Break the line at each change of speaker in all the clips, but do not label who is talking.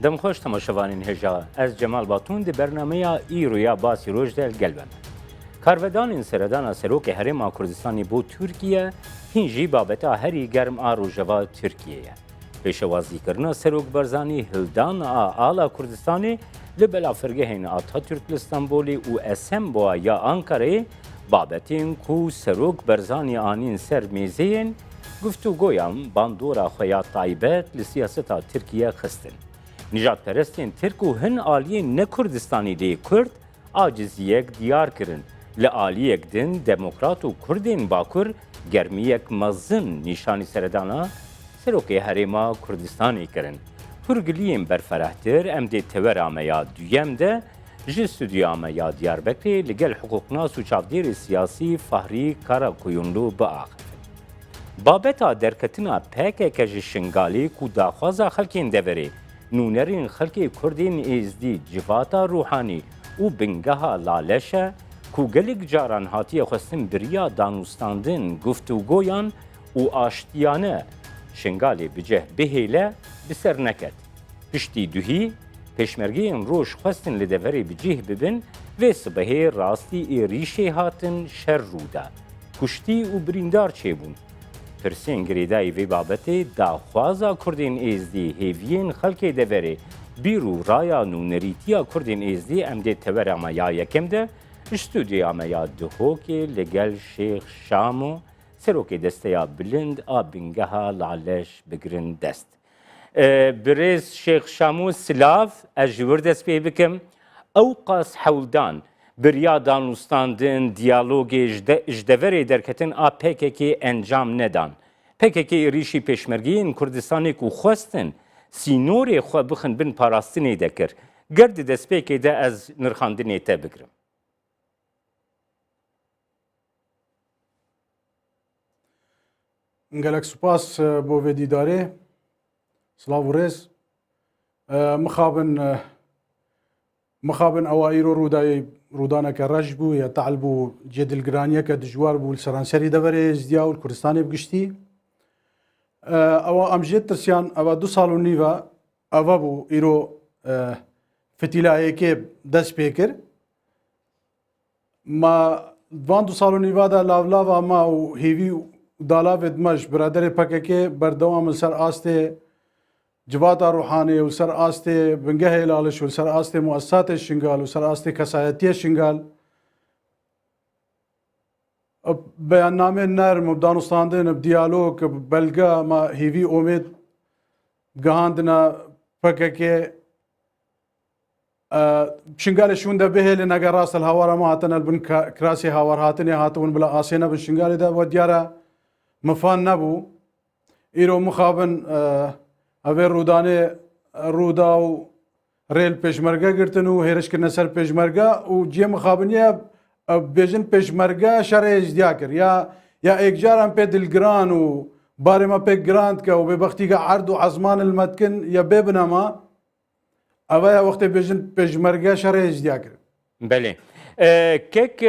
دمخۆش تەماشەوانین هێژا ئەس جەمال باتون دی بەرنمەیە ئیرۆیا باسی ڕۆژدە گەلبەن. کارڤدانên seredana Serokê Herêma Kurdistanê bû Tirkiye hîn jî babeta herî germ a rojeva Tirkiyeyê. Pêşewazîkirina Serok Barzanî hildana ala Kurdistanê li belafirgehên Atatürk li Stenbolê û Esenboa ya Ankarayê babetên ku Serok Barzanî anîn ser mêzeyên guftûgoyan bandora xwe ya taybet li siyaseta Tirkiye xistin. Nijadperestên Tirk û hin aliyên ne Kurdistanî dê Kurd aciziyek diyar kirin. Li aliyek din demokrat û Kurdên Bakur germiyek mezin nîşanî seredana Serokê Herêma Kurdistanê kirin. Hûrgiliyên berferehtir em dê tevera me ya duyem de ji stûdyoya me ya Diyarbekirê li gel hiqûqnas û çavdêrê siyasî Fahrî Karakuyunlu biaxivin. Babeta derketina PKK ji Şingalê ku daxwaza xelkên deverê nûnerên xelkê Kurdên êzdî civata Ruhanî û bingeha Laleşe ku gelek caran hatiye xwestin biriya danûstandin guftûgoyan û aştiyane Şingalê biceh bihêle bi ser neket. Piştî duhî pêşmergeyên roj xwestin li deverê bicih bibin vê sibehê rastî êrîşê hatin şer rûda. Kuştî û birîndar çêbûn. Pirsên girêdayî vê babetê daxwaza Kurdên êzdî hêviyên xelkê deverê bîr û raya nûnerîtiya Kurdên êzdî em dê tevera me ya yekem de stûdyoya me ya Duhokê li gel Şêx Şamo Serokê desteya bilind a bingeha Laleş bigirin dest. Birêz Şêx Şamo silav ez ji wir dest pê bikim ew qas hewldan biriya danûstandin diyalogê ji deverê derketin a PKK encam nedan. PKK êrîşî pêşmergeyên Kurdistanê ku xwestin sînorê xwe bixin bin parastinê de kir. Ger di destpêkê de ez nirxandinê te bigirim.
Gelek spas bo vê dîdarê. Silav û rêz. Mixabin ewa îro rûdaneke reş bû ya tehl bû cêdilgiraniyeke dijwar bû li seranserî deverê êzdiya û Kurdistanê bigiştî. Ewa em jê tirsiyan ewa 2 sal û nîv e eva bû îro fitîlayekê dest pê kir. Ma van 2 sal û nîva de lavlava ma û hêvî dalavê me ji biraderê PKK berdewam li ser astê civata Ruhanê û ser astê bingehê Laleş û ser astê muessesatê Şingal û ser astê kesayetiyê Şingal beyannamên nerm û danûstandin diyalog belge ma hêvî omêd gihandine PKK Şingalê şûn de bihêlin eger rast li hawara me hatine bin kirasê hawarhatinê hatibûn bila asê nebin Şingalê de we diyar e mifan nebû. Îro mixabin evê rûdanê rûda û rêl pêşmerge girtin û hêrişkirine ser pêşmerge û ciyê mixabiniye bêjin pêşmerge şerê êzdiya kir ya êkcaran pê dilgiran û barê me pêk giran dike û bêbextî erd û ezman li me dikin ya bêbine me ev ya wextê bêjin pêşmerge şerê êzdiya kir.
Belê. Kek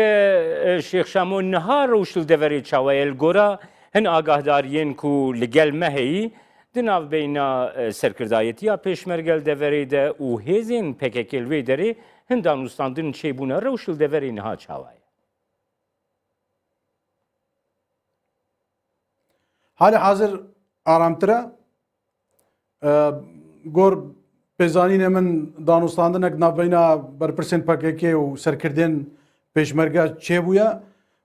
Şêx Şamo niha rewş li deverê çawa li gora hin agahdariyên ku li gel me heyî di navbeyna serkirdayetiya pêşmerge li deverê de û hêzên PKK li vê derê hin danûstandin çêbûne rewş li deverê niha çawa ye.
Halê hazir aramtir e gor pêzanînê min danûstandinek navbeyna berpirsên PKK û serkirdên pêşmerge çêbûye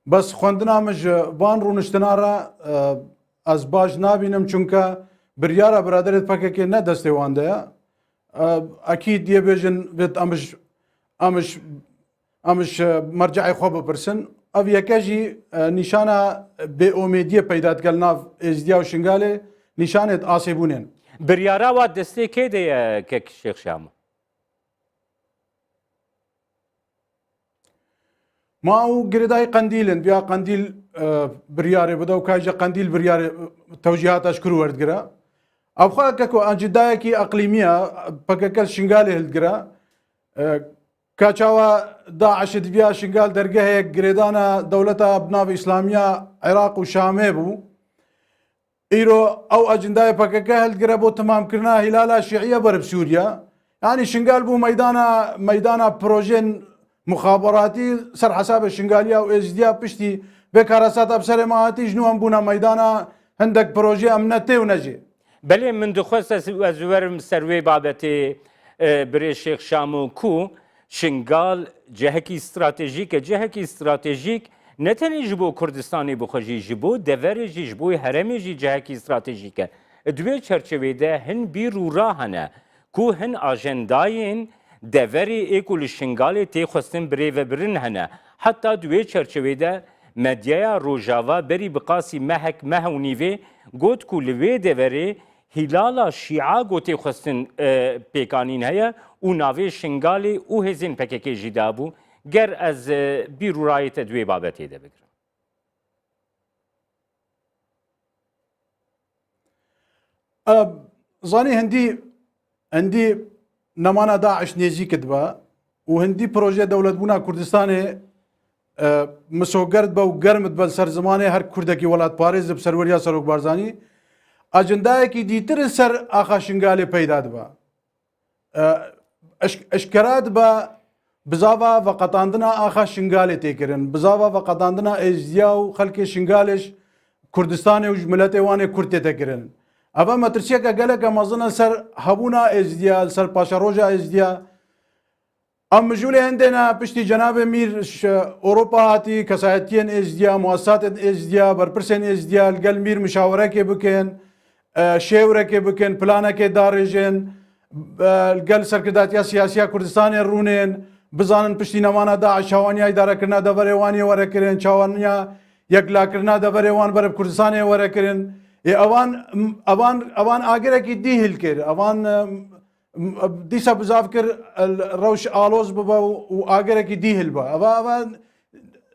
bes xwendina min ji van rûniştina re ez baş nabînim çunke biryara biraderê PKK ne destê wan de ye. Ekîd diye bêjin vê em ji merceyê xwe bipirsin. Ev yeke jî nîşana bêomêdiyê peyda dike li nav êzdiya û Şingalê nîşanê asêbûnên.
Biryara wa destê kê de ye kek Şêx Şamo?
Ma û girêdayî qendîlin biya qendîl biryarê bide û ka jî qendîl biryarê tewcîhata ji kurû werdigire. Ev xwe ku encîdayekî eqlîmî ye PKK Şingalê hildigire. Ka çawa Daişê dibiya Şingal dergehek girêdana dewleta bi navê İslamiya Iraq û Şamê bû. Îro ew ecendaya PKK hildigire bo temamkirina hîlala şîîya berib Sûriya يعني شنقال بو ميدانا بروجين مخابراتي سر حساب الشنقالية وإزديا بشتي بكارسات أبسر ماهاتي جنو هم بونا ميدانا عندك بروجي أمنتي ونجي
بله من دخواست از ورم سروی بابتی بری شیخ شامو کو شنگال جهکی استراتژیک نتنی جبو کردستانی بخوجی جبو دوری جبو هرمی جهکی استراتژیکه دوی چرچوی ده هن بیرو راهنه کو هن آجنداین دوری ایکول شنگال تی خواستن بری و برن هنه حتی دوی چرچوی ده مدیا روجاوا بری بقاسی مهونیوی گوت کو لوی دوری هلالا شیعه گوتی خواستن پیکانین هیا و ناوی شنگالی و هزین پککی جدابو گر از بیرو رایت دوی بابتی ده بگرم.
زاني هندي نمانا داعش نيزي كدبا وهندي بروجي دولة بونا كردستاني مسوقرد با وقرمت با سر زماني هر كردكي ولاد باريز بسر وريا سروك بارزاني اجندائي كي ديتر سر آخا شنگالي پیدا دبا اشكرات با بزاوا وقتاندنا آخا شنگالي تيكرن بزاوا وقتاندنا ازدياو خلق شنگالش كردستاني وجملتي واني كرتي تيكرن أبا مترسيك قالك مازنا سر هبونا ازديا سر باشا روجا ازديا أم جولي عندنا بشتي جناب مير أوروبا هاتي كسايتين ازديا مؤسسات ازديا بربرسن ازديا القل مير مشاورة كي بكن شاورة كي بكن بلانا كي دارجن القل سركداتيا سياسية كردستان الرونين بزانن بشتي نمانا داعش شوانيا إدارة كرنا دبري واني ورا كرن شوانيا يقلا كرنا دبري وان برب كردستان ورا كرن اوان آگره کی دیهل کر اوان دیسا بزاف کر روش آلوز ببا و آگره کی دیهل با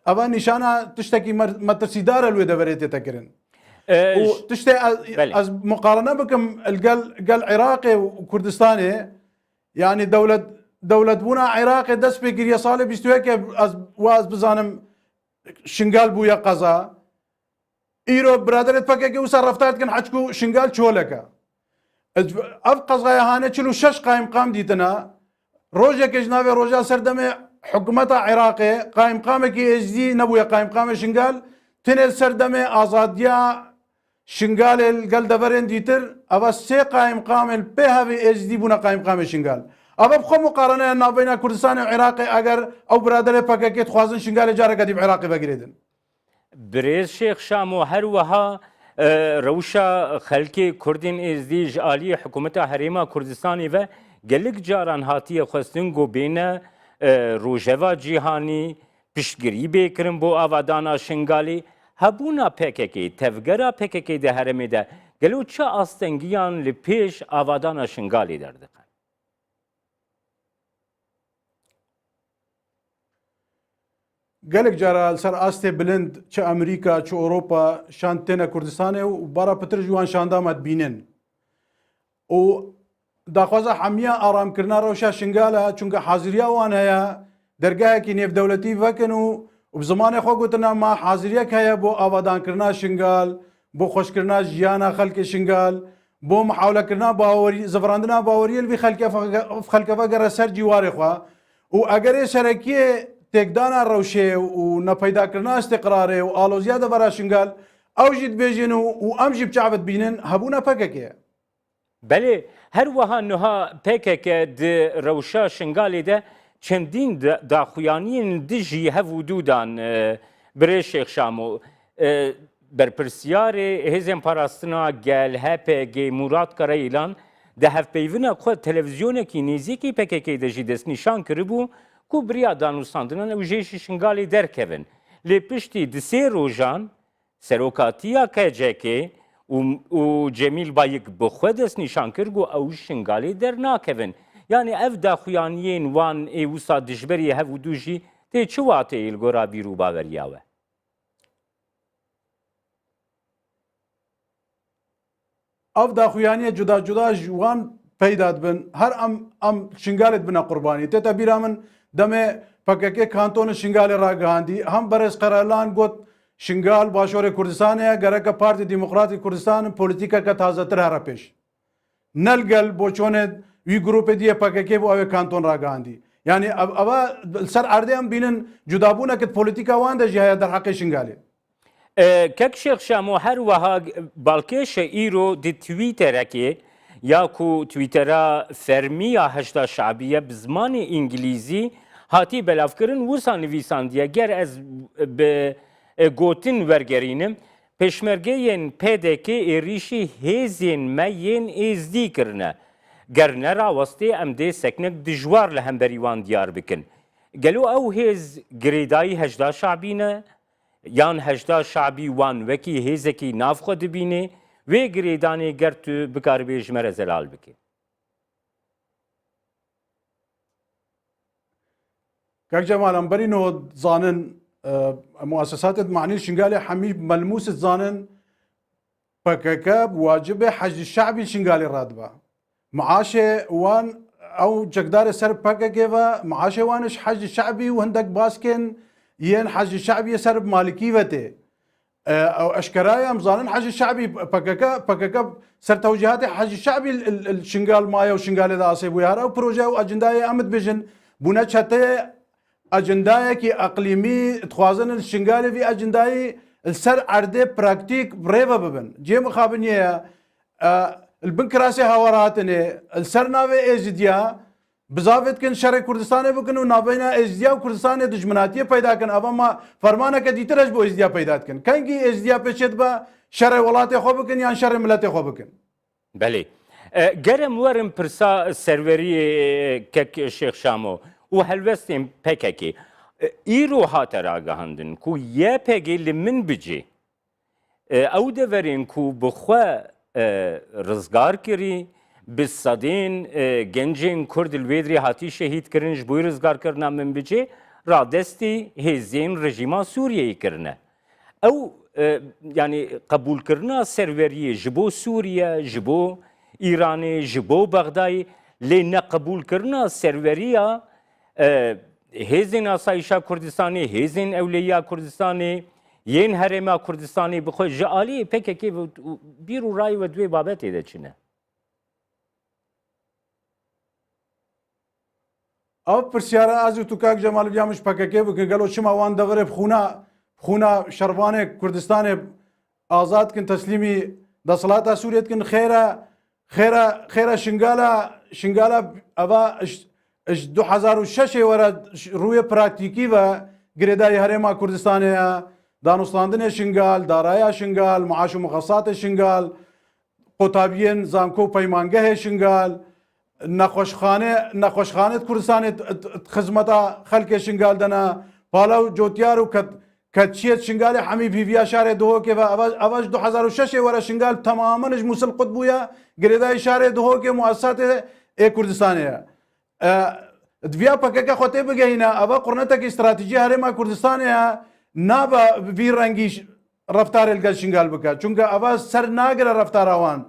اوان نشانه تشتكي مترسيدار الوي دبريتي تكرن وتشتي از مقارنه بكم القل عراقي وكردستاني يعني دولة بونا عراقي دس بكر يا صالح بيستويك از واز بزانم شنقال بويا قزا ايرو برادرت فكك وصار رفتات كان حجكو شنقال شولكا ابقى صغير هانه تشلو شش قام ديتنا روجا كجنابي روجا سردمه حكومتها عراقي قام كي ازدي نبويا قام شنقال تنل سردمه ازاديا شنقال القل دبرين ديتر ابا سي قام البيها في ازدي بونا قام شنقال ابا بخو مقارنه ما بين كردستان وعراقي اگر او برادر فكك تخوازن شنقال جارك دي عراقي بقريدن
بريز شيخ شامو هروها روشا خلقي كردين ازديج آلي حكومتا هريما كردستاني و گلک جاران هاتیه خواستن گو بین روژوا جیهانی پشتگیری بکرن بو آوادانا شنگالی هبونا پککی تفگرا پککی ده هرمی ده گلو چه آستنگیان لپیش آوادانا شنگالی دردقن
قالك جارا سر استي بلند چه امريكا چه اوروبا شانتنا كردستان و برا پتر جوان شاندامت بينن و داخوازا حمية آرام كرنا روشا شنقالا چونك حاضريا وان هيا درگاه كي نيف دولتي فكنو وبزمان خو قلتنا ما حاضريا كهيا بو آبادان كرنا شنقال بو خوش كرنا جيانا خلق شنقال بو محاولة كرنا باوري زفراندنا باوري اللي خلق فقر سر جواري خوا و اگر شركيه تقدانا روشه و نپیدا کرنا استقراره و آلوزیا ده برا شنگال او جد بیجن و امجی بچعبت بینن هبونا پککه
بله هر وها نها پککه ده روشا شنگالی ده چندین داخویانین دجی هفودودان بره شیخ شامو برپرسیار هزم پاراستنا گل هپگی مراد کره ایلان ده هف پیونا خود تلویزیون کی نیزیکی پککه ده جی دست نشان کربو کو بریا دانوستاندنان و جیش شنگالی درکوین لی پشتی دسی روژان سروکاتیا کجکه و جمیل بایک بخودس نشان کرگو او شنگالی در ناکوین یعنی اف داخویانیین وان ایوسا دجبری هفو دوجی تی چواته ایلگورا بیرو باوریاوه
اف داخویانی جدا جوان پیداد بن هر ام شنگالت بنا قربانی تتا بیرا من دمه پککه کانتون شنگال راگاندی هم برس قرالان گوت شنگال باشور کردستان ہے گرک پارتی دموکراتی کردستان پولیتیکا کا تازه تر پیش نلگل بوچونه وی گروپ دیه پککی بو او کانتون راگاندی يعني أبا سر أرديهم بينن جدابونا كت بوليتيكا واندا جهة در حق شنغالي
کک شیخ شامو هر وها بالکش ایرو دی تویتر که یا کو تویترا فرمیا هشتا شعبیه بزمان انگلیزی هاتی بلافکرن وسا نویساندیه گر از به گوتن ورگرینم پشمرگه ین پیده که ایریشی هیزین مین ازدی کرنه گر نرا وستی ام دی سکنک دجوار لهم بریوان دیار بکن گلو او هیز گریدای هجدا شعبینه یان هجدا شعبی وان وکی هیزکی ناف خود بینه و گریدانی گر تو بکار بیجمر زلال بکی
كاك جمال امبرينو ظانن مؤسسات معني شنغالي حميد ملموس ظانن بكاكاب واجب حج الشعبي شنغالي رادبا معاشه وان او جقدار سر بكاكيفا معاشه وانش حج الشعبي وهندك باسكن ين حج الشعبي سر مالكيفته او اشكرايا مظانن حج الشعبي بكاكاب سر توجيهات حج الشعبي الشنغال مايا وشنغالي ذا اسيبو يارا وبروجا واجنداي امد بيجن بونا تشتي اجندایکی اقلیمی تخوازن الشنغالي في اجندای السر عرده براكتيك بريفا ببن جي مخابنيه البنكراسي هاوراتني السر نافي ازديا بزافت كن شرع كردستان بكن ونابينا ازديا وكردستان دجمناتيه پیدا كن ابا ما فرمانه كديترش بو ازديا پیدا كن كانكي ازديا بشد با شرع ولاتي خو بكن يعني شرع ملتي خو بكن
بله گرم ورم پرسا سروری کک شیخ شامو و هلوستیم پککی ایرو هات راگهاندن کو یه پگی لمن بجی او دورین کو بخوا رزگار کری بسادین گنجین کرد الویدری هاتی شهید کرنش بوی رزگار کرنا من بجی را دستی هزین رژیما سوریه کرنه او يعني قبول کرنا سروری جبو سوریه جبو ایرانی جبو بغدای لین قبول کرنا سروریا هزین آسایشا کردستانی هزین اولیا کردستانی ین هرما کردستانی بخو جالی پککی بیرو رای و دوی بابت ایده چنه
او پرسیاره ازو تو کاک جمال بیامش پککی بکن گلو شما وان دغره بخونا شربانه کردستان آزاد کن تسلیمی دصلاتا سوریت کن خیره شنگالا اوا 2006 ورا روی پراکتیکی و گریدای هرما کردستان دانستاندن شنگال دارای شنگال معاش و مخصصات شنگال قطابین زانکو پیمانگه شنگال نخوشخانه کردستان خدمتا خلق شنگال دنا پالاو جوتیار و کتشیت شنگال حمی بیویا شهر دو که اواج 2006 ورا شنگال تماما موصل قطبویا گریدای شهر دو که مؤسسات کردستانه دویا پکه خوته بگینا اوا قرنتک استراتژی هرما کردستانه نابا وی رنگی رفتار الگل شنگال بکا چونکه اوا سر ناگر رفتار آوان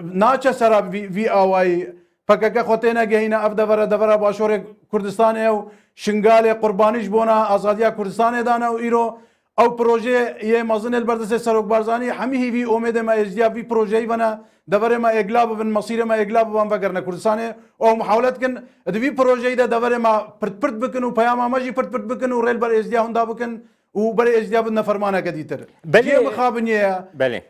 ناچه سر وی آوای پکه خوته نگینا اف دورا باشور کردستانه و شنگال قربانیش بونا آزادیا کردستانه دانا و ایرو او پروژه یه مازن البردس سروک بارزانی همی وی امید ما ازدیا وی پروژه بنا دور ما اقلاب بن مصير ما اقلاب بان فكرنا كردستان او محاولات كن دوی پروژه ده دور ما پرت بکن و پیام ماجی پرت بکن و ریل بر ازدیا هندا بکن و بر ازدیا بدنا فرمانه کدیتر
بله
مخابنيه
بله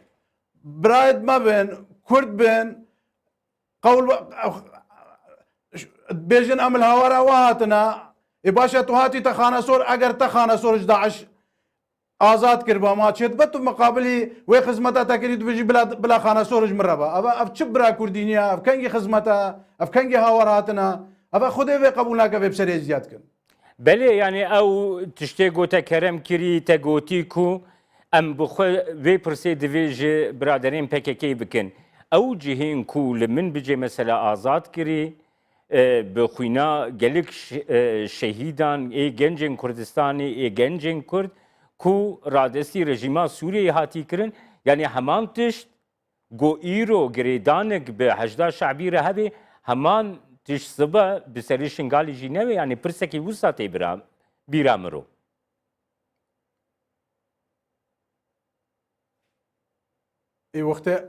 برايد ما بين كرد بين قول بيجن عمل هوارا وهاتنا باشا توهاتي تخانسور اگر تخانسور 11 آزاد کربا ما چت بت مقابلی و خدمتا تکرید بجی بلا خانه سورج مربا ابا اف چبرا کردینیا اف کنگی خدمتا اف کنگی هاوراتنا ابا خوده و قبول نکه وب سری زیاد کن
بله یعنی او تشتی گوتا کرم کری تا گوتی کو ام بخو وی پرسی دویج برادرین پککی بکن او جهین کو لمن بجی مثلا آزاد کری بخوینا گلک شهیدان ای گنجین کردستانی ای گنجین کرد کو رادستی رژیما سوریه هاتی کرن یعنی همان تشت گو ایرو گریدانک به هجدا شعبی ره هبی همان تشت صبح بسری شنگالی جی نوی یعنی پرسکی وساتی بیرامرو
ای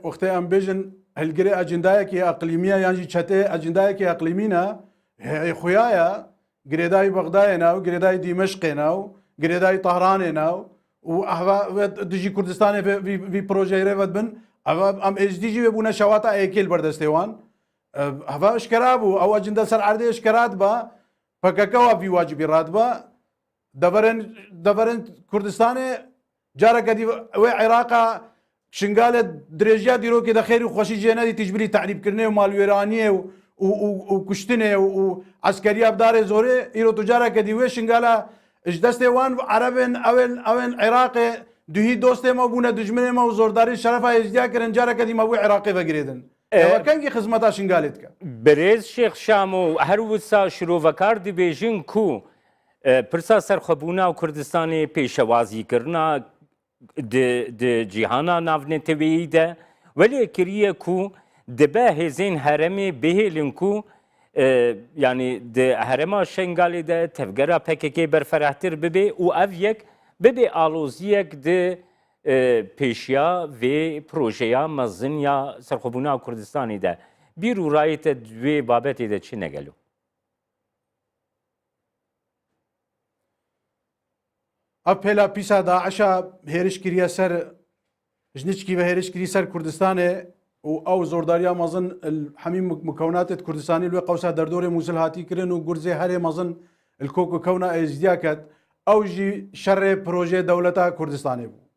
وقت ام بیجن هەلگرێ ئەجندایەکی ئەقلیمیە یانجی چەتێ ئەجندایەکی ئەقلیمینە خویایە گرێدای بەغدایە ناو گرێدای دیمەشقێ ناو گرێدای تەهرانێ ناو و دژی کوردستانی وی پرۆژەی رێوت بن ئەم ئێجدیجی ببوونە شەواتە ئەیکێل بەردەستێوان هەڤا شکرا بوو ئەو ئەجندە سەر عەردەیە شکرات بە پەکەکەوە وی واجبی ڕات بە دەبەرن کوردستانê careke dî wê Iraqa şingalê dirêjiya dîrokê de xêr û xweşî jê nedî tîjbirî tehrîbkirinê û malwêraniyê û kuştinê û eskeriya bidarê zorê îro tu careke dî wê şingala ji destê wan erebên ewên Iraqê duhî dostê me bûne dijminê me û zordarî şerefa êzdiya kirin careke dî me wê Iraqê vegirêdin ew kengî xizmeta şingalê dike
Birêz Şêx Şamo her wisa şirovekar dibêjin ku pirsa serxwebûna Kurdistanê pêşewazîkirina di cîhana navneteweyî de welê kiriye ku dibe hêzên heremê bihêlin ku yanî di herema Şengalê de tevgera PKK berferehtir bibe û ev yek bibe aloziyek di pêşiya vê projeya mezin ya serxwebûna Kurdistanê de bîr û rayê te wê babetê de çi negelo
ev pêla pîsa Daişa hêrişkiriye ser jinîçkî ve hêrişkirî ser Kurdistanê û ew zordariya mezin hemî mukewinatê Kurdistanî li wê qewsa derdorê Mûsil hatî kirin û gurzê herê mezin li kok û kewna êzdiya ket ew jî şerê projê dewleta Kurdistanê bû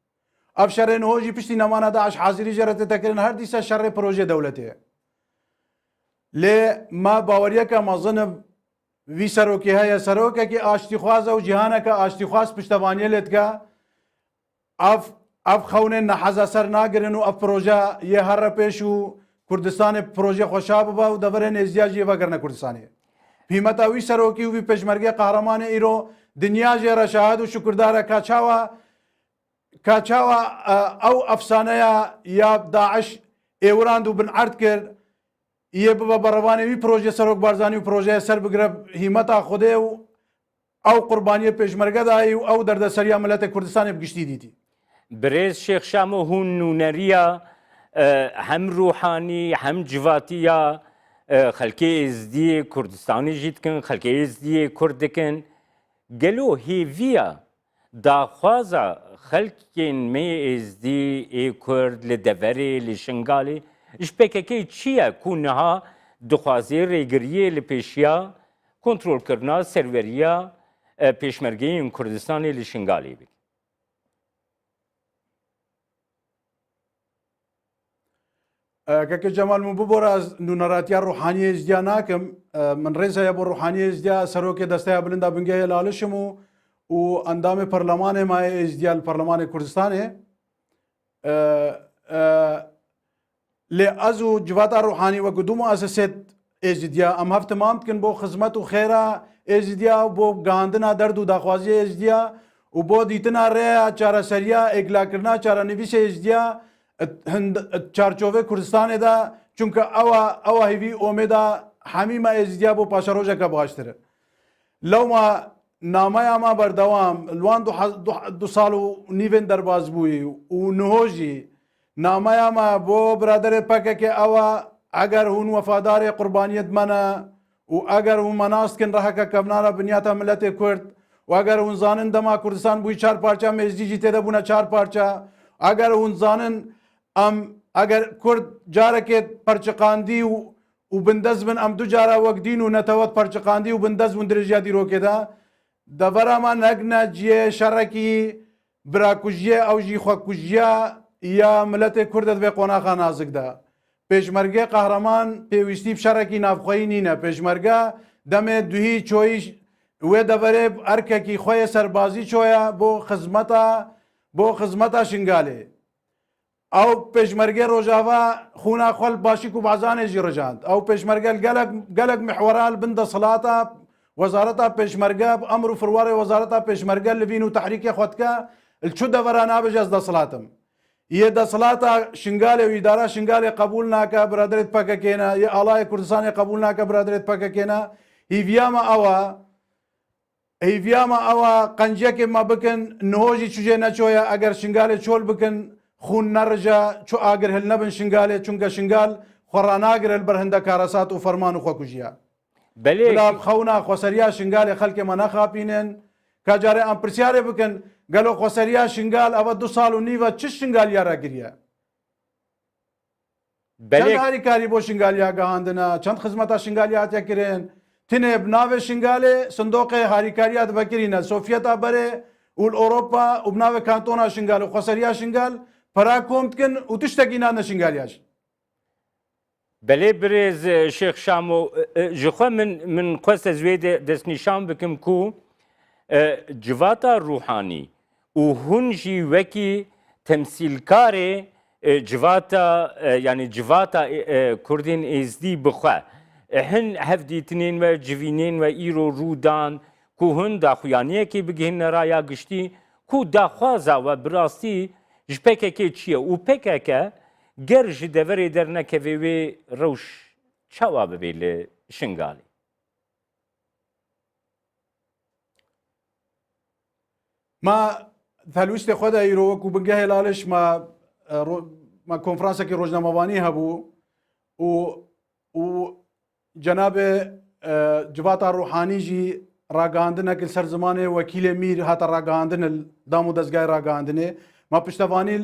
ev şerê niho jî piştî nemana Daeş hazîrî jê te kirin her dîsa şerê projê dewletê ye lê me baweriyeke mezinim vî serokê heye serokekî aştîxwaz ew cîhaneke aştîxwaz piştevaniyê lê dike ev xewnên neheza ser nagirin û ev proje yê here pêş û Kurdistanê proje xweşa bibe û deverên êzdiya jî vegirine Kurdistanê hîmeta wî serokî û wî pêşmerge qehremanê îro dinya jê re şahid û şukurdar e ka çawa ew efsaneya ya Daeş êwirand û binerd kir yê bibe berevanê wî proje Serok Barzanî û projeyê ser bigire hîmeta Xwedê û ew qurbaniyê pêşmerge dayî û ew derdeseriya miletê Kurdistanê bi giştî dîtî
Birêz Şêx Şamo hûn nûneriya hem ruhanî hem civatiya xelkê êzdiyê Kurdistanê jî dikin xelkê êzdiyê Kurd dikin gelo hêviya daxwaza xelkên me êzdî ê Kurd li deverê li Şingalê ji PKK çi ye ku niha dixwazê rêgiriyê li pêşiya kontrolkirina serweriya pêşmergeyên Kurdistanê li Şingalê bike
Keke Cemal min bibore ez nûneratiya ruhaniyê êzdiya nakim min rêz heye bo ruhaniyê êzdiya serokê desteya bilinda bingehê lalişim û endamê perlemanê me êzdiya li Perlemanê Kurdistanê lê ez û civata ruhanî wekû du muesesêt êzdiya em hev timam dikin bo xizmet û xêra êzdiya bo gihandina derd û daxwaziyê êzdiya û bo dîtina rêya çareseriya êgilakirina çarenivîsê êzdiya çarçovê Kurdistanê de çunku ewa hêvî omêda hemî me êzdiya bo paşerojeke baştir e lewma nameya me berdewam li wan du sal û nîvên derbas bûyî û niho jî nameya me bo biraderê PKK ewa eger hûn wefadarê qurbaniyê dimene û eger hûn me nas dikin reheke kevnana binyata miletê Kurd û eger hûn zanin dema Kurdistan bûyî çar parça êzdî jî têde bûne çar parça eger hûn zanin em eger Kurd carekê perçiqandî û bindez bin em du cara wek dîn û netewet perçiqandî û bindez bûn dirêjiya dîrokê de devera me negine ciyê şerekî birakujiyê ew jî xwekujiya ya miletê Kurd divê qonaxa nazik de pêşmerge qehreman pêwîstî şerekî navxweyî nîne pêşmerge demê duhî çoyî wê deverê erkekî xwe yê serbazî çoya bo xizmeta Şingalê ew pêşmerge rojava xûna xwe li başî û bazanê jî rijand ew pêşmerge gelek mihwera li bin desilata wezareta pêşmerge emr û firwarê wezareta pêşmerge li vîn û tehrîkê xwe dike li çi devera nabêje ez desilatim yê desilata Şingalê û îdara Şingalê qebûl nake biraderê PKK ne yê alayê Kurdistanê qebûl nake biraderê PKK ne hîviya me ewa qencekê me bikin niho jî çûcê neçoye eger Şingalê çol bikin xûn nerije çû agir hil nebin Şingalê çunke Şingal خۆڕاناگرن بەر هەندە کارەسات و فەرمان و خۆکوژیە
بەلێ
بلا خەونا خۆسەریا شنگالێ خەڵکێمە نەخاپینن کاجارێ ئەم پرسیارێ بکەن گەلۆ خۆسەریا شنگال ئەوە 2 ساڵ و نیوە چ شنگال یاراگریە چەند هاریکاری بۆ شنگالیا گەهاندنە چەند خزمەتە شنگالیاتێکرێن تنێ بناوێ شنگالێ سندۆقێ هاریکاریات بەکرینە سۆفیەتا بەرێ و ئۆروپا و بناوێ کانتۆنا شنگال و خۆسەریا شنگال پەرا کۆم بکەن و تشتێکی نانە شنگالیاش
بەلێ برێز شێخ شام و ژخوا من خۆستە زوێ دەستنیشان بکەم کو civata ruhanî û hûn jî wekî temsîlkarê civata yanî civata Kurdên êzdî bixwe hin hevdîtinên ve civînên ve îro rûdan ku hûn daxuyaniyekê bigihîne raya giştî ku daxwaza we bi rastî ji PKK çi ye û PKK ger ji deverê dernekeve wê rewş çawa bibe li Şingalê
ما هەلویستێ خۆدا ئیرۆ وەکو بنگەهێ لاڵش ما کۆنفرانسێکی ڕۆژنامەوانی هەبوو و جەنابێ جڤاتا ڕوحانیژی ڕاگەاندنەکە سەر زمانێ وەکیلێ میر هاتە ڕاگەاندنە دام و دەستگای ڕاگەاندنێ ما پشتەوانی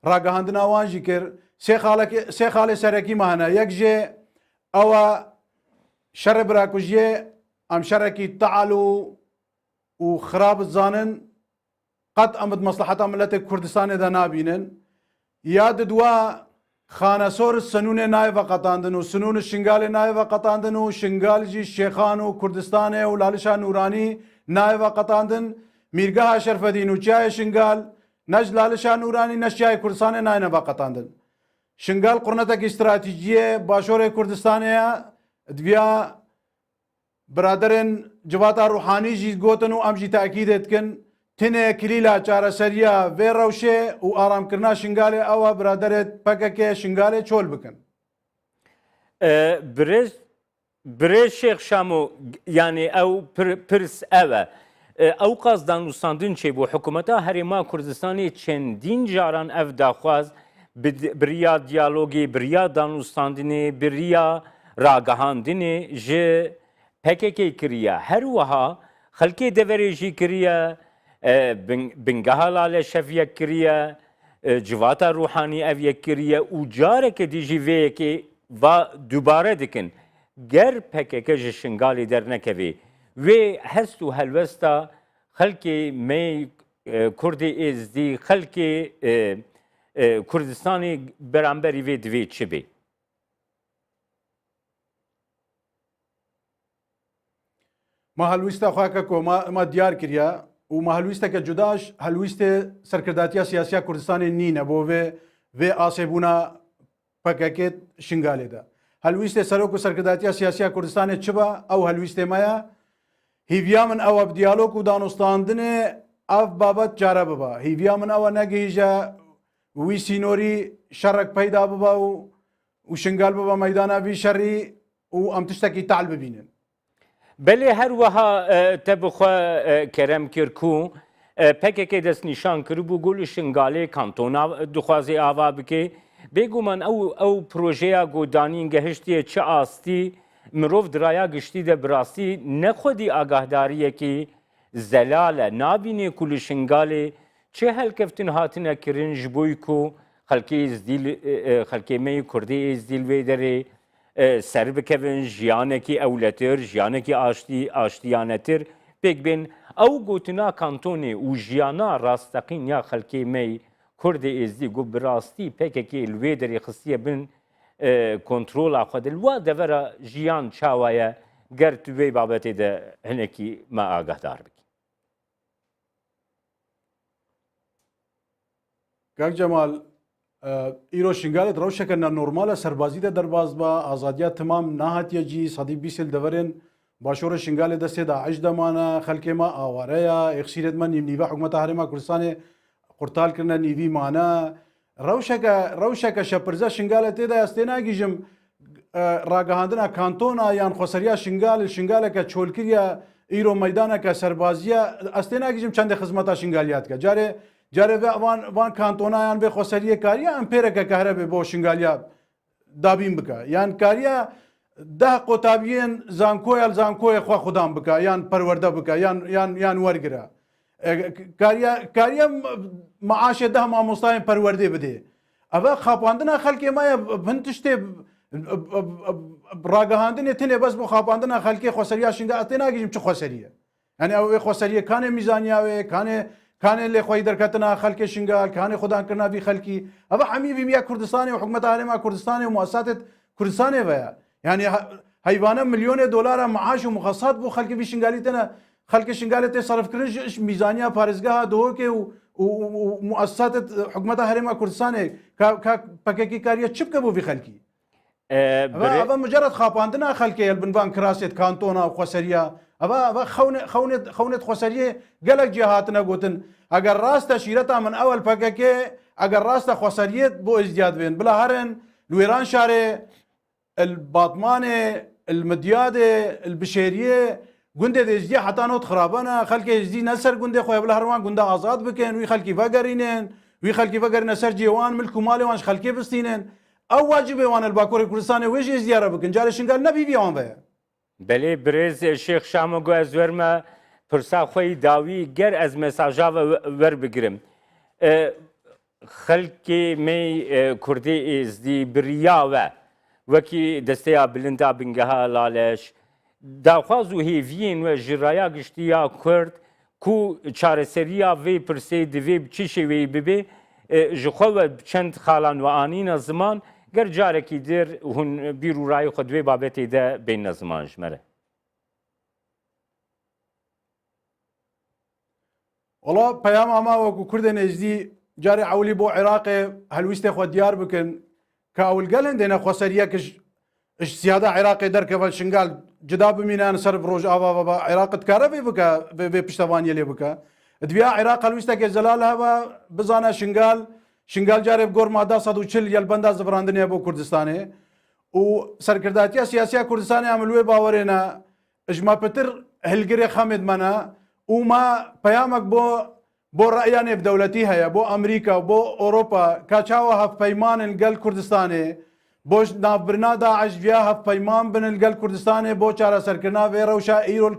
ڕاگەاندناوانژی کرد سێ خاڵێ سەرەکیمە هەنە یەک ژێ ئەوە شەڕێ براکوژیێ ئەم شەرێکی تەعال و خراپ زانن قەت ئەمت مەسلحەتا ملەتێک کوردستانێدا نابینن یا دوا خانەسۆر سنوونێ نایڤە قەتاندن و سنوون شنگالێ نایڤە قەتاندن و شنگالژی شێخان و کوردستانێ و لالیشا نورانی نایڤە قەتاندن میرگەها شەرفەدین و چیایە شنگال نەج لالیشا نورانی نەشیای کوردستانێ ناینەڤە قەتاندن شنگال قڕنەتێکی استراتیجیە باشۆرێ کوردستانەیە دویا برادرên civata ruhanî jî gotin û em jî teekîdê dikin tinê kilîla çareseriya vê rewşê û aramkirina şingalê ew e biraderê PKK şingalê çol bikin.
Birêz Şêx Şamo yanî ew pirs ev e ew qas danûstandin çêbû hikûmeta Herêma Kurdistanê çendîn caran ev daxwaz biriya diyalogê biriya danûstandinê biriya ragihandinê ji PKK kiriye her wiha xelkê deverê jî kiriye bingeha Lale Şev yek kiriye civata ruhanî ev yek kiriye û carekê dî jî vê yekê va dubare dikin ger PKK ji şingalê dernekevê wê hest û helwesta xelkê me Kurdê êzdî xelkê Kurdistanê beramberî vê divê çi bê
ما هەلویستە خواکە کۆما دیار کردە و ما هەلویستەکە جوداش هەلویستێ سەرکرداتیا سیاسیا کوردستانی نینە بۆ vê asêbûna PKK şingalê de هەلویستێ سەرۆک و سەرکرداتیا سیاسیا کوردستانê çi be ew helwîstê me ye hîviya min ew e bi diyalog û danûstandinê ev babet care bibe hîviya min ew e negihîje wî sînorî şerek peyda bibe û şingal bibe meydana vî şerî û em tiştekî tehl bibînin
Belê her wiha te bixwe kerem kir ku PKK dest nîşan kiribû gul û şingalê kantona dixwazê ava bike bêguman ew projeya godanîn gehiştiye çi astî mirov diraya giştî de bi rastî nexwedî agahdariyekî zelal e nabîne ku li şingalê çi helkeftin hatine kirin ji bo ku xelkê me Kurdê êzdî li vê derê ser bikevin jiyanekî ewletir, jiyanekî aştiyanetir pêk bên ew gotina kantonê û jiyana rasteqîn ya xelkê me Kurdê êzdî got bi rastî PKK li vê derê xistiye bin kontrola xwe de li wa devera jiyan çawa ye ger tu vê babetê de hinekî me agahdar bikî.
Kak Cemal îro şingalê rewşeke normal e serbazî de derbas be azadiya timam nahatiye cî sedî bîst yıl deverên başûrê şingalê destê Daeş demane xelkê me aware ye êxîret me nîvnîva hikûmeta Herêma Kurdistanê qurtal kirine nîvî mane rewşeke şepirze şingalê tê de ez tê nagîjim ragihandina kantona yan xweseriya şingaleke çolkiriye îro meydaneke serbaziye ez tê nagîjim çendê xizmeta şingaliyat ke carê van kantonayan vê xweseriyê kariye em pêreke ke herebe bo şingaliya دابین بکە یان کاریە ده قۆتابیên زانکۆیە زانکۆیە خوا خوددان بکە یان پەروەەردە بکە یان وەرگرە کاریە معاشێ ده مامۆستایان پەروەردێ بدێ ئەvە خاپاندنا خەلکێ مایە هەن تشتێ ڕاگەهاندنێ تنێ بەس بۆ خاپاندنا خەلکێ خۆسەریا شنگە ئەتێ ناگەیشم چ خۆسەریە ئەنی ئەوێ خۆسەریەکانێ میزانیاوێ کانێ لێ خۆی دەرکەتنا خەلکێ شنگال کانێ خوددانکردناوی خەلکی ئەvە هەمی بیمیا کوردستانی و حکوومەت هەرێما کوردستانی و مؤسساتێت کوردستانێ بەیە یعنی هەیوانە ملیۆنێ دۆلارە معاش و مخەسات بۆ خەلکی بی شنگالی تەنە خەلکە شنگالێت تێ سەرفکردن میزانیا پارێزگاها دۆکێ و مؤسساتت حکوومەتە هەرێما کوردستانێ پەکێکی کاریە چ بکە بۆ وی خەلکی ئەvە مجرد خاپاندنا خەلکێ بنبان کراسێت کانتۆنا و خۆسەریە ئەvە خەونێت خۆسەریە گەلک جێ هاتنە گوتن ئەگەر ڕاستە شیرەتا من ئەوەل پەکەکێ ئەگەر ڕاستە خۆسەریت بۆ ئزدیاد بێن بلا هەرن لوێران شارێ الباطمانێ المدیادێ البشێریێ گوندێ دێزدی حتا نۆت خراپەنە خەلکێ ێزدی نەسەر گوندێ خۆی بلا هەروان گوندە ئازاد بکەن وی خەلکی ڤەگەڕینێن وی خەلکی ڤەگەرینە سەر جێوان ملک و ماڵێوانش خەلکێ بستینێن ئەو واجبێوانە باکۆڕی کوردستانی وێژ ێزدیارە بکەن جارێ شنگال نەبیوان بەیە
بەلێ برێز شێخ شامە گوێ زۆرمە پرسا خۆی داوی گەر ئەز مێساژاوە وەربگرم خەلکی مەی کوردی ئێزدی بریاوە وەکی دەستەیە بلندا بنگەها لالەش داخواز و هێڤین وە ژڕایا گشتییا کورد کو چارەسەرییا vê pirsê divê bi çi şêweyî bibe ji xwe ve çend xalan ve anîna ziman ger carekî dir hûn bîr û rayê xwe divê babetê de bêhne ziman ji me re
وڵا پەیام ئەما وەکو کوردێن ێزدی جارێ ئەولی بۆ عێراقێ هەلویستێ خۆ دیار بکەن کە ئەولگەلن دێنە خۆسەریەکش سیادا عێراقی دەرکەوە شنگال جدا بمینان سەر ڕۆژ ئاوا بە عێراقت کارە بێ بکە بێ پشتەوانیە لێ بکە دویا عێراق هەلویستێکێ زەلال هەبە بزانە شنگال جارێ گۆرمادا 140 یەلبەندا زبراندنیە بۆ کوردستانێ و سەرکرداتیە سیاسیا کوردستانی ئەملوێ باوەڕێنە ژماپتر هەلگرێ خەمێت منە وما پەیامێک بۆ ڕەیانێ دەوڵەتی هەیە بۆ ئەمریکا بۆ ئۆروپا کاچاوە هەفپەیمانن گەل کوردستانێ بۆ ناوبرنا داعشڤیا هەفپەیمان بنن گەل کوردستانێ بۆ چارەسەرکردنا وێ ڕەوشا ئیرۆل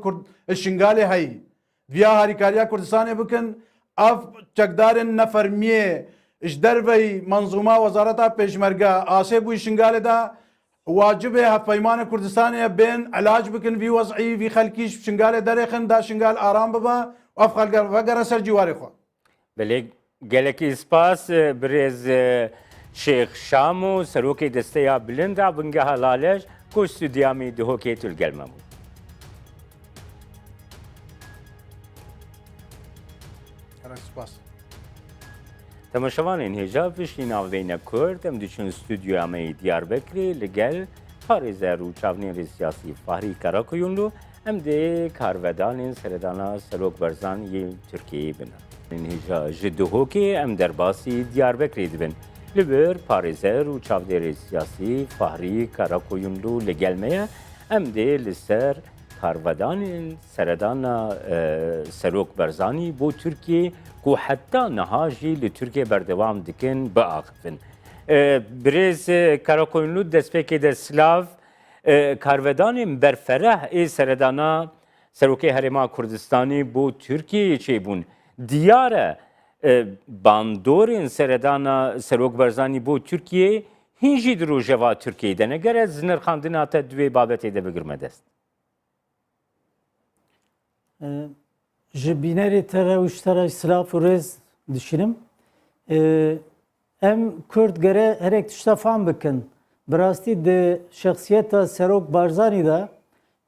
شنگالێ هەی vیا هاریکارییا کوردستانێ بکن ئەف چەکدارن نەفەرمیێ ش دەربەی منزوما وەزارەتا پێشمەرگە ئاسێ بووی شنگالێدا واجبێ هەفپەیمانە کوردستانێ بێن علاج بکن وی وەزعی وی خەلکیش شنگالێ دەرێخن دا شنگال ئارام ببە ئەف خەلگەر ڤەگەرە سەر جیوارێ خۆ
بەلێ gelekî spas birêz şêx Şam û serokê desteya bilinda bingeha laleş ku stûdiya me dihokê tulgelme bû. Temaşevanên hêja piştî navbeyne Kurd em diçin stûdyoya me Diyarbekirê li gel parêzer û çavnêrê siyasî Fahrî Karakoyunlu em dê karvedanên seredana Serok Barzaniyê Tirkiyeyê binin. Hêja ji dihokê em derbasî Diyarbekirê dibin. Li bir parêzer û çavdêrê siyasî Fahrî Karakoyunlu li gel me ye em dê li ser karvedanên seredana Serok Barzanî bû Tirkiyê ku heta niha jî li Tirkiye berdewam dikin biaxivin. Birêz Karakoyunlu destpêkê de silav karvedanên berfereh ê seredana Serokê Herêma Kurdistanî bû Tirkiyeyê çêbûn. Diyar e bandorên seredana Serok Barzanî bû Tirkiyeyê hîn jî di rojeva Tirkiyeyê de neger ez nirxandina te divê babetê de bigirme dest.
Ji bînerê te re û ji te re silav û rêz dişînim. Em Kurd gere herek tişta fam bikin. Bi rastî di şexsiyeta Serok Barzanî de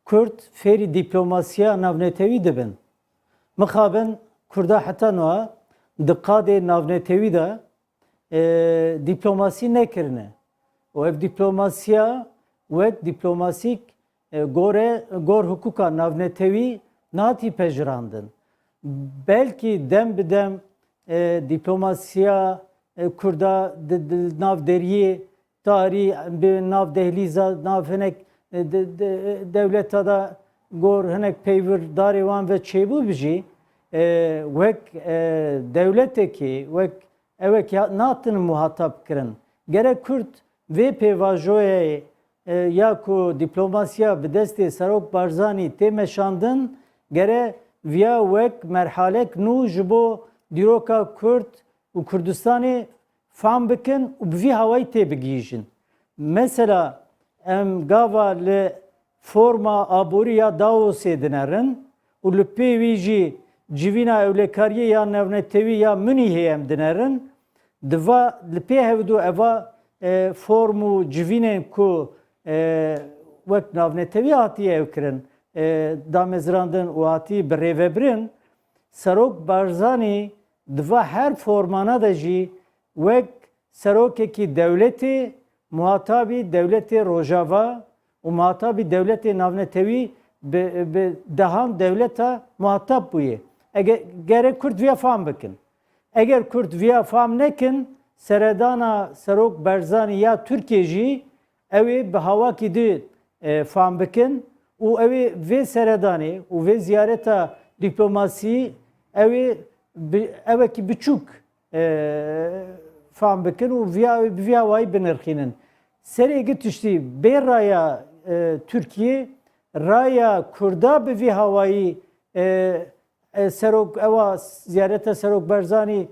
Kurd fêrî dîplomasiya navnetewî dibin. Mixabin Kurda heta niha di qadê navnetewî de dîplomasî nekirine. û ev dîplomasiya wek dîplomasîk gor hukûka navnetewî natî pejirandin. Belkî dem bi dem dîplomasiya Kurda nav deriyê tarî bi nav dehlîza nav hinek devleta da gor hinek peyvir darê wan ve çêbû bijî wek devletekî wek evek natin muhatap kirin. Gerek Kurd ve pevajoye ya ku diplomasiya bi destê Serok Barzanî tê meşandin gere viya wek merhalek nû ji bo dîroka Kurd û Kurdistanê fam bikin û bi vî hawayî tê bigîjin. Mesela em gava li forma aboriya Davosê dinerin û li pê wî jî civîna ewlekariyê ya navnetewî ya Münîhê em dinerin. Diva li pê hevdû eva form û civînên ku wek navnetewî hatiye ew kirin damezrandin û hatî bi rêvebirin, Serok Barzanî diva her formana de jî wek serokekî dewletê muhatabî dewletê Rojava û muhatabî dewletê navnetewî bi dehan dewleta muhatap bûye. Gerek Kurd viya fam bikin. Eger Kurd viya fam nekin, seredana Serok Barzanî ya Türkiye jî ew ê bi hawakî di fam bikin û ew ê vê seredanê û vê ziyareta dîplomasî ew ê evekî biçûk fam bikin û bi vî hawayî binirxînin. Serê gitiştî bê raya Türkiye, raya Kurda bi vî hawayî Serok ewa ziyareta Serok Barzanî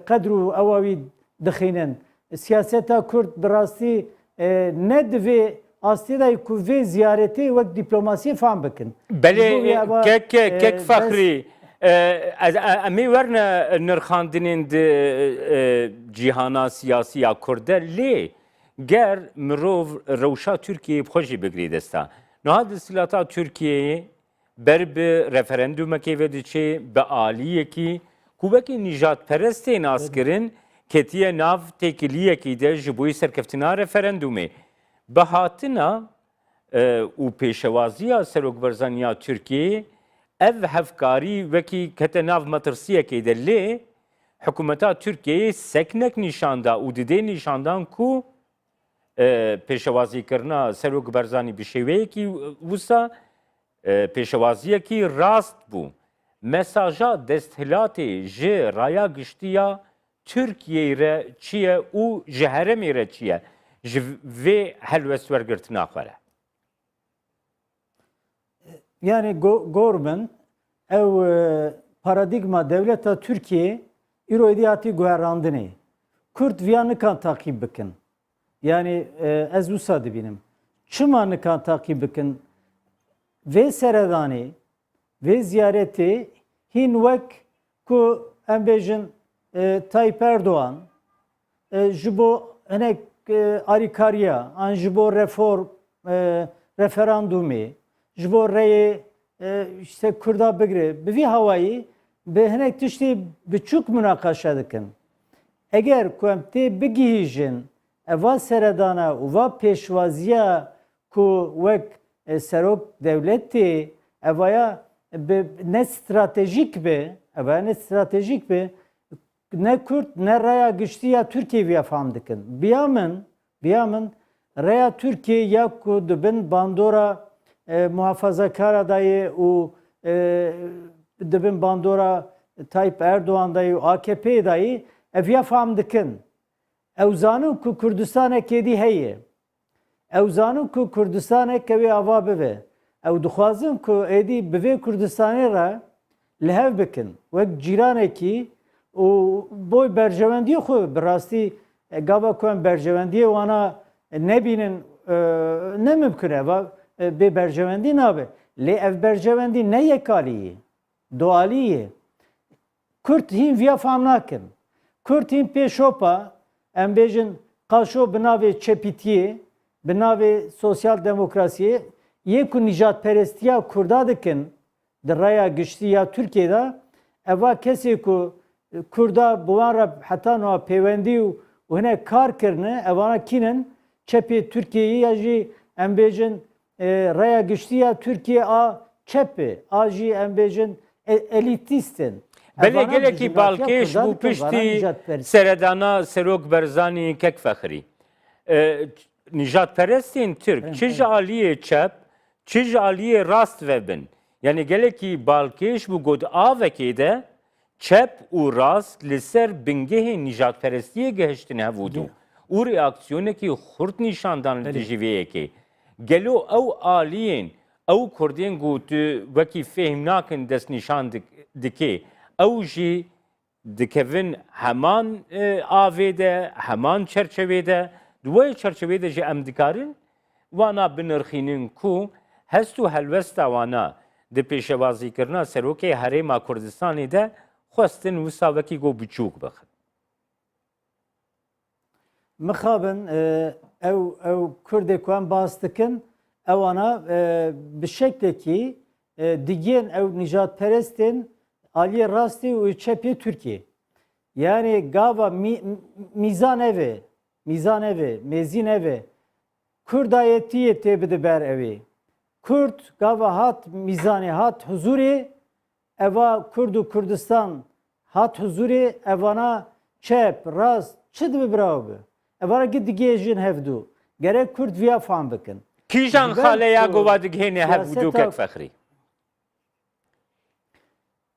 qedr û ewa wî dixînin. Siyaseta Kurd bi rastî ne divê astêdayê ku vê ziyaretê wek dîplomasiyê fam bikin.
Belê kek fexrî em ê werne nirxandinên di cîhana siyasî ya Kurd de lê ger mirov rewşa Tirkiyeyê xwe jî bigirî desta. Niha destîlata Tirkiyeyê ber bi referandûmekê ve diçe bi aliyekî ku wekî nîjadperestê nas kirin ketiye nav têkiliyekî de ji bo serkeftina referandûmê. Bi hatina û pêşewaziya Serok Barzanî ya Tirkiyeyê ev hevkarî wekî kete nav metirsiyekê de lê hikûmeta Tirkiyeyê seknek nîşanda û didê nîşandan ku pêşewazîkirina Serok Barzanî bi şêweyekî wisa pêşewaziyekî rast bû. Mesaja desthilatê ji raya giştiya Tirkiyeyê re çi ye û ji herêmê re çi ye ji vê helwestwergirtina xwe re?
Yani gormin ev paradigma devleta Türkiye îro hediyatî guherandinê. Kurd viya nikan takip bikin. Yani ez wisa dibînim. Çima nikan takip bikin? Vê seredanê, vê ziyaretê hîn wek ku em bêjin Tayyip Erdoğan ji bo hinek alîkariya an ji bo referandûmê ji bo reyê işte Kurda bigire bi vî hawayî bi hinek tiştî biçûk münaqeşe dikin. Eger ku em tê bigihîjin eva seredana û va pêşwaziya ku wek serok devletê evaya ne stratejik be, evaya ne stratejik be, ne Kurd ne raya giştiya Türkiye viya fam dikin. Biyamin raya Türkiye ya ku dibin bandora muhafazakara dayı û dibin bandora Tayyip Erdoğan dayı û AKP dayı ev ya fam dikin. Ew zanin ku Kurdistanekê dî heye. Ew zanin ku Kurdistanek wê ava bibe. Ew dixwazin ku êdî bi vê Kurdistanê re li hev bikin. Wek cîranekî û boy berjewendiyê xwe bi rastî gava ku em berjewendiyê wana nebînin ne mümkün e bê berjewendî nabe. Lê ev berjewendî ne yekalî ye. Dualî ye. Kurd hîn viya fam nakin. Kurd hîn pêşopa em bêjin qaşo bi navê çepîtiyê bi navê sosyal demokrasiyê yê ku nîjadperestiya Kurda dikin di raya giştî ya Tirkiyeyê eva kesê ku Kurda bi wan re heta niha pêwendî û hinek kar kirine evana kînin çepê Tirkiyeyê ya jî em bêjin raya giştî ya Tirkiye a çepê a jî em bêjin elîtîstin.
Belê gelekî balkêş bû piştî seredana Serok Barzanî kek fexrî. Nîjadperestên Türk çi ji aliyê çep, çi ji aliyê rast vebin. Yani gelekî balkêş bû got avekê de çep û rast li ser bingehên nîjadperestiyê gihiştin hevûdû. û reaksiyonekî xurt nîşandan li dijî vê yekê. Gelo ew aliyên ew Kurdên got wekî fêm nakin dest nîşan dike, ew jî dikevin heman avê de, heman çerçevê de, di wê çerçevê de jî em dikarin wana binirxînin ku hest û helwesta wana di pêşevazîkirina Serokê Herêma Kurdistanê de xwestin wisa wekî got biçûk bixin.
Mixabin ew Kurdê ku em bas dikin ewana bi şeklekî digên ew nijadperestên aliyê rastî û çepê Tirkiye. Yani gava mîzan evê, mêzîn evê, Kurdayetiyê tê bide ber evê. Kurd gava hat mîzanê, hat huzurê, eva Kurd û Kurdistan hat huzurê, evana çep, rast, çi dibe birav be? Evara gidigê jin hevdû. Gerek Kurd viya fam bikin.
Kîjan xaleya gova dighêne hev wicûkek fexrî.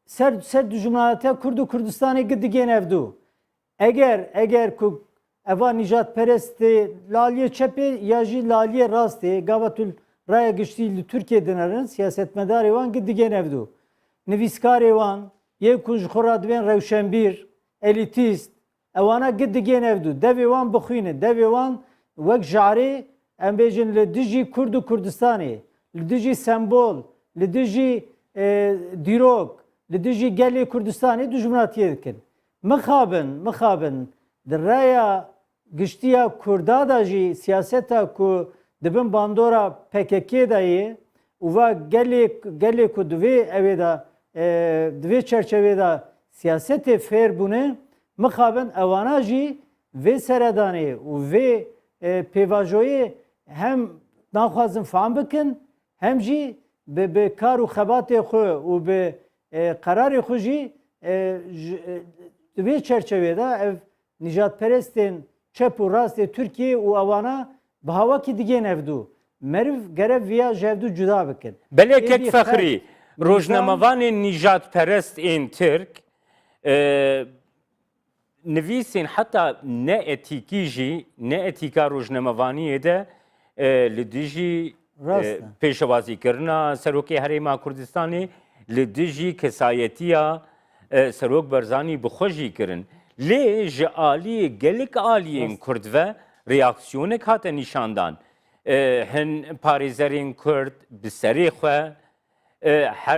Ser du Cumhuriyeta Kurd û Kurdistanê gidigên hevdû. Eger ku eva nijadperestê laliyê çepê ya jî laliyê rastê gava tu raya giştî li Tirkiye dinerin siyasetmedarê wan gidigên hevdû. Nivîskarê wan yê ku ji xwe re dibên rewşenbîr, elîtîst, ewana gidigên hevdû. Devê wan bixwînin, devê wan wek jarê em bêjin li dijî Kurd û Kurdistanê, li dijî sembol, li dijî dîrok, li dijî gelê Kurdistanê du Cumhuriyetiyê dikin. Mixabin di raya giştiya Kurda da jî siyaseta ku dibin bandora PKK'ye de yê û va gelê ku divê evê de divê çerçevê de siyasetê fêr bûne, mixabin ewana jî vê seredanê û vê pêvajoyê hem naxwazin fam bikin hem jî bi kar û xebatê xwe û bi qerarê xwe jî di vê çerçevê de ev nijadperestên çep û rastê Tirkiye û ewana bi hawakî digên hevdû. Meriv gerek viya ji hevdû cuda bikin.
Belekek fexrî, rojnamevanên nîjadperest ên Tirk nivîsên heta neetîkî jî, neetîka rojnamevaniyê de li dijî pêşewazîkirina Serokê Herêma Kurdistanê, li dijî kesayetiya Serok Barzanî bi xwe jî kirin. Lê ji aliyê gelek aliyên Kurd ve reaksiyonek hate nîşandan. Hin parêzerên Kurd bi serê xwe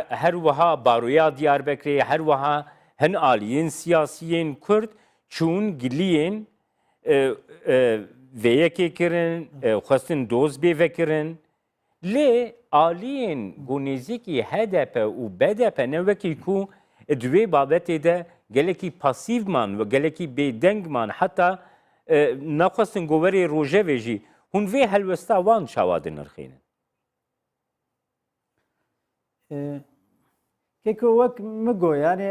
her wiha baroya Diyarbekirê, her wiha hin aliyên siyasiyên Kurd çûn giliyên vêyekê kirin, xwestin doz bê vekirin. Lê aliyên gonêzekî HDP û BDP ne wekî ku di wê babetê de gelekî pasîvman ve gelekî bêdengman heta naxwestin goverê rojevê jî hûn vê helwesta wan çawa dinirxînin.
Keko wek migo yani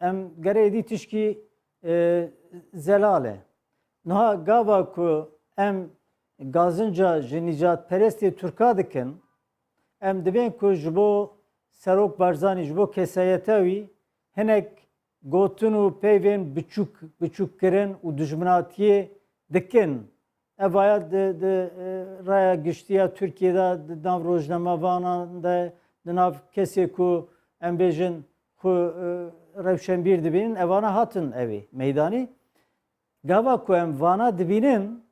em gerê dî tişkî zelale. Niha gava ku em gazinca ji nîjadperestê Tirka dikin, em dibên ku ji bo Serok Barzanî ji bo kesayeta wî hinek gotin û peyvên biçûk kirin û dijminatiyê dikin. Evaya di raya giştiya Tirkiye'de di nav rojnamevanan de di nav kesê ku em bêjin ku rewşenbîr dibînin evana hatin evê meydanî. Gava ku em vana dibînin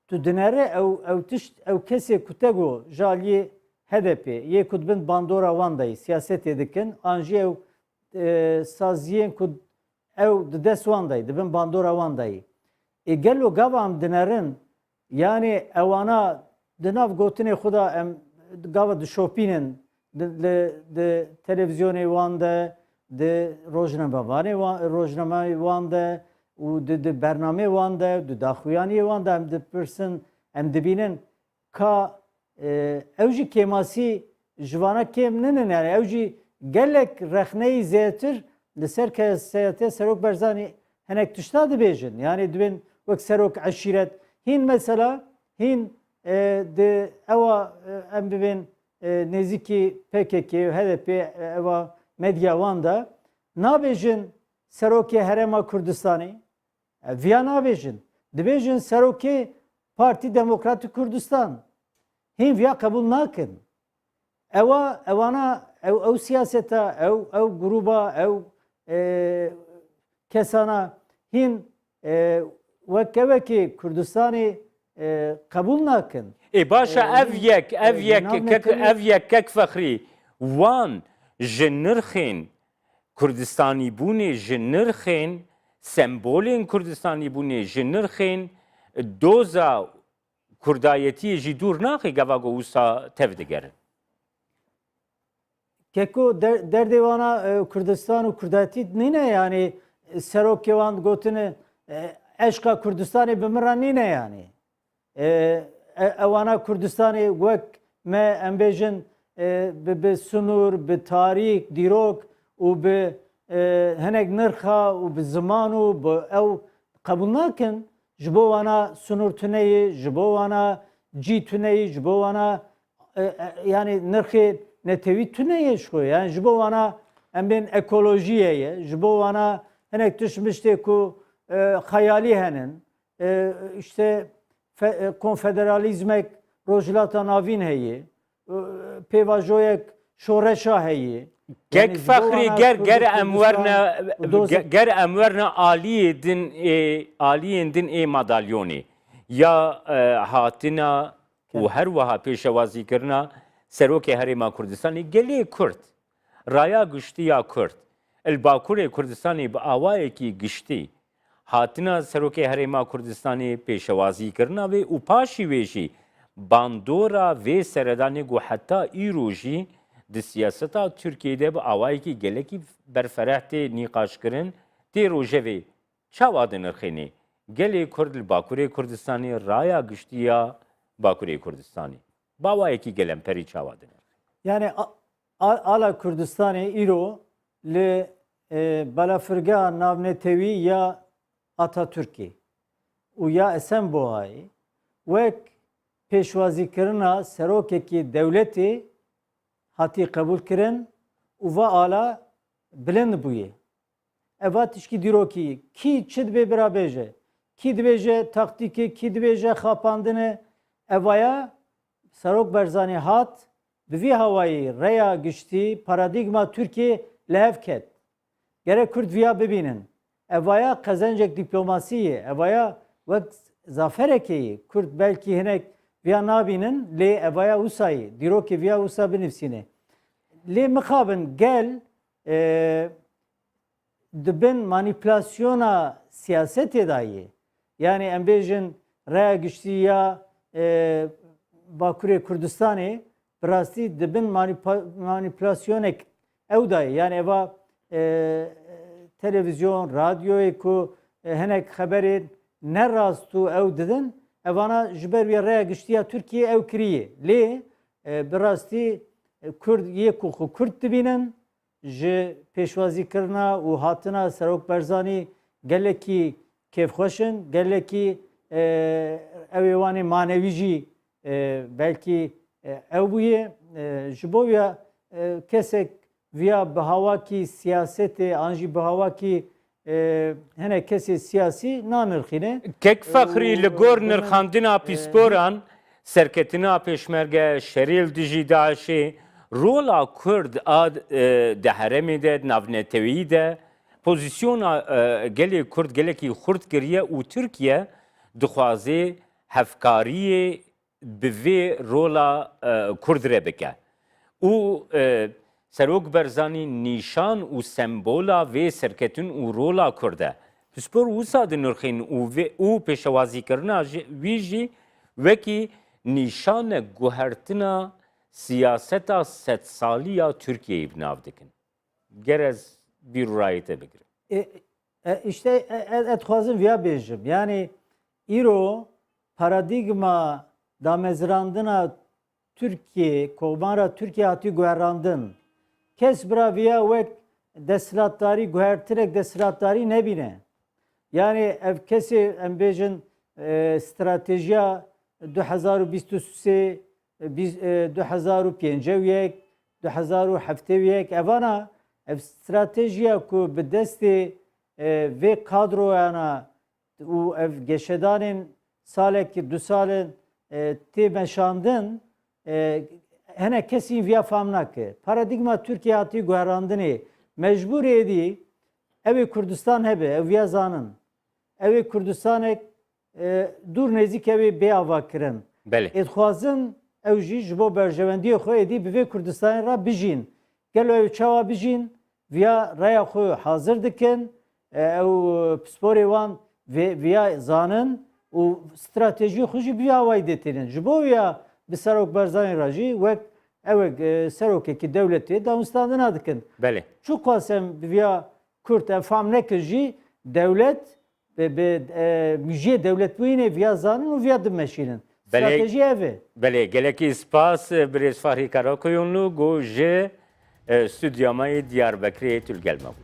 tu dinere ew kesê ku te got ji aliyê HDP yê ku dibin bandora wan de siyasetê dikin an jî ew saziyên ku ew di dest wan de dibin bandora wan de. Gelo gava em dinerin yani ewana di nav gotinê xwe de em gava dişopînin di televizyonê wan de, di rojnameyê wan de û di bernamê wan de, di daxuyaniyê wan de em dipirsin, em dibînin ka ew jî kêmasî ji vana kêm ninin yani ew jî gelek rexneyî zêtir li ser kesayetiya Serok Barzanî hinek tişta dibêjin. Yani dibên wek serok eşîret hîn mesela hîn di ewa em bibên nêzîkî PKK HDP ewa medya wan de nabêjin Serokê Herêma Kurdistanê viya nabêjin. dibêjin Serokê Partî Demokratîk Kurdistan hîn vêya qebûl nakin. Ew siyaseta, ew gruba, ew kesana hîn wekevekê Kurdistanê qebûl nakin.
Başa ev yek fexrî wan ji nirxên Kurdistanî bûnê ji nirxên sembolên Kurdistanî bûnê ji nirxên doza Kurdayetiyê jî dûr naxe geva ku wisa tev digerin.
Keko derdê wana Kurdistan û Kurdayetî nîne yani serokê wan gotine eşqa Kurdistanê bimiran nîne yani. Ewana Kurdistanê wek me em bêjin bi sunûr, bi tarîk, dîrok û bi hinek nirxa û bi ziman û ew qebûl nakin ji bo wana sunûr tuneyê, ji bo wana cî tuneyê, ji bo wana yani nirxê netewî tuneyê ji xwe yani ji bo wana em bên ekolojiyê ye, ji bo wana hinek tişmiştê ku xeyalî henin işte konfederalizmek rojhilata navîn heye, pêvajoyek şoreşa heye.
Kek fexrî ger em werne aliyên din ê madalyonê ya hatina û her wiha pêşewazîkirina Serokê Herêma Kurdistanê gelê Kurd raya giştiya Kurd il Bakurê Kurdistanê bi awayekî giştî hatina Serokê Herêma Kurdistanê pêşewazîkirina wê û paşî wê jî bandora vê seredanê ku heta îro jî di siyaseta Tirkiyeyê bi awayekî gelekî berfereh tê nîqaşkirin tê rojevê çawa di nirxênê gelê Kurd li Bakurê Kurdistanê raya giştiya Bakurê Kurdistanê bawayekî gelemperî çawa di nirxê.
Yani ala Kurdistanê îro li balafirgeha navnetewî ya Atatürkê û ya Esenbohayê wek pêşwazîkirina serokekî dewletê hatî qebûl kirin û va ala bilind bûye. Eva tişkî dîrokî kî çi dibe birabêje, kî dibêje taktîkê, kî dibêje xapandinê evaya Serok Barzanî hat bi vî hawayê reya giştî paradigma Türkiye lehev ket. Gerek Kurd viya bibînin. Evaya qezencek diplomasiyê, evaya wek zaferekê yê Kurd belkî hinek viya nabînin lê evaya wîsayê dîrokê viya wîsa binivîsîne. Lê mixabin gel dibin manipülasyona siyasetê da yê. Yani em bêjin reya giştî ya Bakurê Kurdistanê bi rastî dibin manipülasyonek ew da yê. Yani eva televizyon, radyoyê ku hinek xeberê nerast û ew didin evana ji ber vê reya giştiya Tirkiye ew kiriye. Lê bi rastî Kurd yê ku xwe Kurd dibînin ji pêşwazîkirina û hatina Serok Barzanî gelekî kêfxweşin, gelekî ew ê wanê manewî jî belkî ew bûye. Ji bo ya kesek viya bi hawakî siyasetê an jî bi hawakî hinek kesê siyasî nanirxîne.
Kek fexrî li gor nirxandina pîsporan serketina pêşmerge şerêl dijî Daişê rola Kurd a di herêmê de navnetewî de pozisyona gelê Kurd gelekî xurt kiriye û Tirkiye dixwaze hevkariyê bi vê rola Kurd re bike. û Serok Barzanî nîşan û sembola vê serketin û rola Kurd e. Pispor wisa di nirxên û pêşewazîkirina wî jî wekî nîşanek guhertina siyaseta sedsalîya Tirkiyeyê binav dikin. Gerez bîrûrayê te bigirin.
İşte etxwazim viya bêjim. Yani îro paradigma damezrandina Türkiye, kovmara Türkiye hatî guherandin. Kes bira viya wek desthilatdarî guhertirek desthilatdarî nebîne. Yani ev kesê em bêjin stratejiya 2023 2005 2007 evana ev stratejiya ku bi destê vê kadroyana û ev geşedanên salekî du salên tê meşandin hene kesî viya fam nake. Paradigma Türkiye hatî guherandinê mecbûr êdî evê Kurdistan hebe, ev viya zanin. Evê Kurdistanek dûr nêzik evê bêava kirin.
Belê.
Êdixwazin ew jî ji bo berjewendiyê xwe êdî bi vê Kurdistanê re bijîn. Gelo ew çawa bijîn, viya raya xwe hazir dikin, ew pisporê wan viya zanin û stratejiyê xwe jî viya wayî dêtînin. Ji bo viya bi Serok Barzanî re jî wek serokekî dewletê dawînstandina dikin.
Belê.
Çu xwasem viya Kurd ev fam nekir jî dewlet müjiyê dewletbûyînê viya zanin û viya dimeşînin. Strateji ev e.
Belê, gelekî spas birêzfarî Karakoyunlu got ji stûdyamayê Diyarbekirê tûl gelme bû.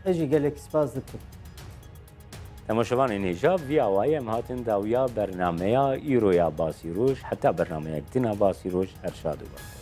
Ez jî gelek spas dikim.
Temaşevanên hêja vî awayî em hatin dawiya bernameya îroya basîroj heta bernameyek dîna basîroj her şad û baş.